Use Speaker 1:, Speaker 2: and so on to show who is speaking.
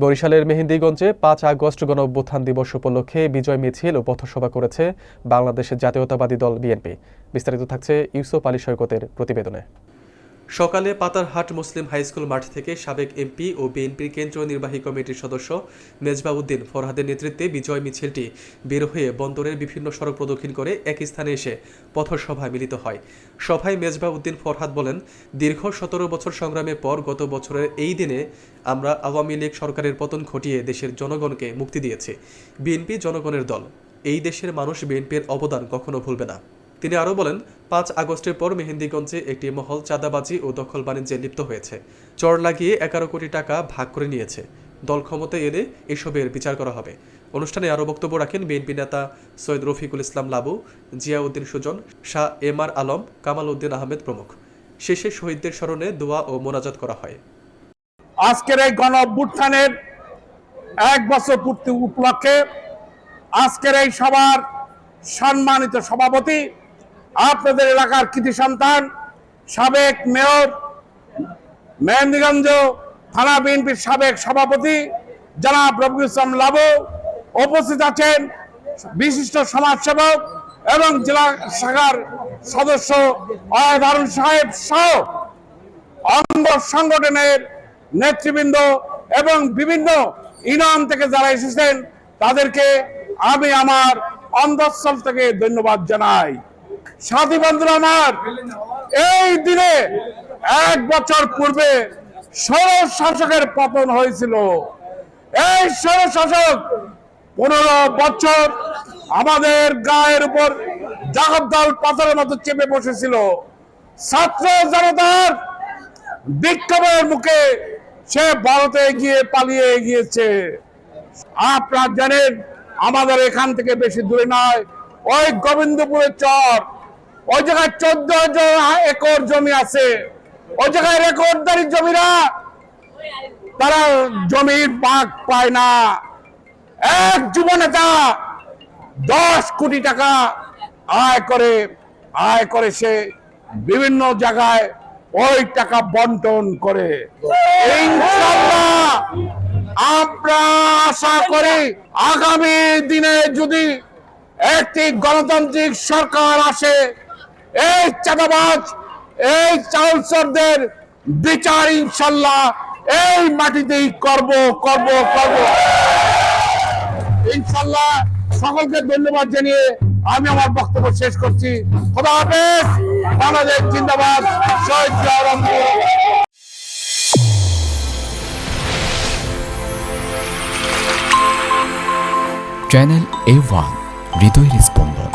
Speaker 1: বরিশালের মেহেন্দিগঞ্জে ৫ আগস্ট গণঅভ্যুত্থান দিবস উপলক্ষে বিজয় মিছিল ও পথসভা করেছে বাংলাদেশের জাতীয়তাবাদী দল বিএনপি। বিস্তারিত থাকছে ইউসুফ আলী সৈকতের প্রতিবেদনে। সকালে পাতারহাট মুসলিম হাইস্কুল মাঠ থেকে সাবেক এমপি ও বিএনপির কেন্দ্রীয় নির্বাহী কমিটির সদস্য মেজবাউদ্দিন ফরহাদের নেতৃত্বে বিজয় মিছিলটি বের হয়ে বন্দরের বিভিন্ন সড়ক প্রদক্ষিণ করে এক স্থানে এসে পথসভায় মিলিত হয়। সভায় মেজবাউদ্দিন ফরহাদ বলেন, দীর্ঘ ১৭ বছর সংগ্রামের পর গত বছরের এই দিনে আমরা আওয়ামী লীগ সরকারের পতন ঘটিয়ে দেশের জনগণকে মুক্তি দিয়েছি। বিএনপি জনগণের দল, এই দেশের মানুষ বিএনপির অবদান কখনো ভুলবে না। তিনি আরও বলেন, ৫ আগস্টের পর মেহেন্দিগঞ্জে একটি মহল চাঁদাবাজি ও দখল বাণিজ্যে লিপ্ত হয়েছে। চর লাগিয়ে ১১ কোটি টাকা ভাগ করে নিয়েছে। দল ক্ষমতায় এলে এসবের বিচার করা হবে। অনুষ্ঠানে আরও বক্তব্য রাখেন বিএনপি নেতা সৈয়দ রফিকুল ইসলাম লাবু, জিয়াউদ্দিন সুজন, শাহ এমআর আলম, কামাল উদ্দিন আহমেদ প্রমুখ। শেষে শহীদদের স্মরণে দোয়া ও মোনাজাত করা হয়।
Speaker 2: আজকের এই গণ অভ্যুত্থানের ১ বছর পূর্তি উপলক্ষে আজকের এই সভার সম্মানিত সভাপতি, আপনাদের এলাকার কৃতি সন্তান, সাবেক মেয়র, মেহেন্দিগঞ্জ থানা বিএনপির সাবেক সভাপতি জনাব রফিকুল ইসলাম লাবু, উপস্থিত আছেন বিশিষ্ট সমাজসেবক এবং জেলা শাখার সদস্য অয়েদ হারুন সাহেব সহ অঙ্গ সংগঠনের নেতৃবৃন্দ এবং বিভিন্ন ইউনিয়ন থেকে যারা এসেছেন তাদেরকে আমি আমার অন্তঃস্থল থেকে ধন্যবাদ জানাই। সাথী বন্ধুরা আমার, এই দিনে ১ বছর পূর্বে ষোড়শ শাসকের পতন হয়েছিল। এই ষোড়শ শাসক ১৫ বছর আমাদের গায়ের উপর জগদ্দল পাথরের মতো চেপে বসেছিল। ছাত্র জনতার বিক্ষোভের মুখে সে ভারতে গিয়ে পালিয়ে গিয়েছে। আপনারা জানেন, আমাদের এখান থেকে বেশি দূরে নয়, ওই গোবিন্দপুরের চর, ওই জায়গায় ১৪ একর জমি আছে। ওই জায়গায় রেকর্ডদারি জমিরা তারা জমির ভাগ পায় না। এক যুব নেতা ১০ কোটি টাকা আয় করে সে বিভিন্ন জায়গায় ওই টাকা বন্টন করে। ইনশাআল্লাহ আমরা আশা করি আগামী দিনে যদি একটি গণতান্ত্রিক সরকার আসে, এই চাঁদাবাজ, এই চাউলচরদের বিচার ইনশাআল্লাহ এই মাটিতেই করব ইনশাআল্লাহ। সকলকে ধন্যবাদ জানিয়ে আমি আমার বক্তব্য শেষ করছি। খোদা হাফেজ। বাংলাদেশ জিন্দাবাদ। শহীদ জিয়া রহমান।
Speaker 3: চ্যানেল A1 হৃদয়ের স্পন্দন।